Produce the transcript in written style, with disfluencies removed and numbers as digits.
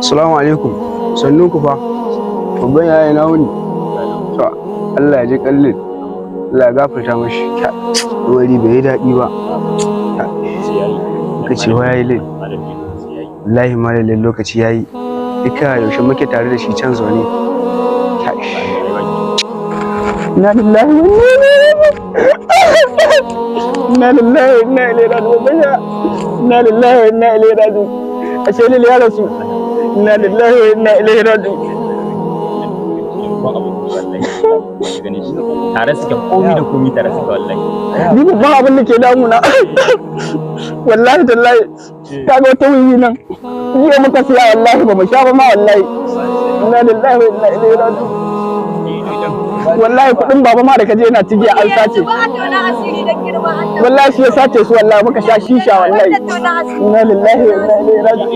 Assalamu alaikum. Sannun ku fa. Babban yaya na wuni. To Allah ya ji kallin. Allah ya gafarta mashi. Wari bai yi daɗi ba. Lokaci wa yayi lin. Wallahi malalin lokaci yayi. Duka yaushe muke tare da shi can zaune. Inna lillahi wa inna ilaihi raji'un. Inna lillahi wa inna ilaihi raji'un. Ashe lil ya rasu. Inna lillahi wa inna ilaihi raji'un. Tare suke komi da komi tare suke wallahi. Ni babban abin da ke damuna. Wallahi tallahi kaga wata wuyi nan. Jiya muka siya wallahi ba mu sha ba ma wallahi. Inna lillahi wa inna ilaihi raji'un. Wallahi kudin baba ma da kaje yana tijiya an sace. Wallahi shi ya sace su wallahi muka sha shisha wallahi. Inna lillahi wa inna ilaihi raji'un.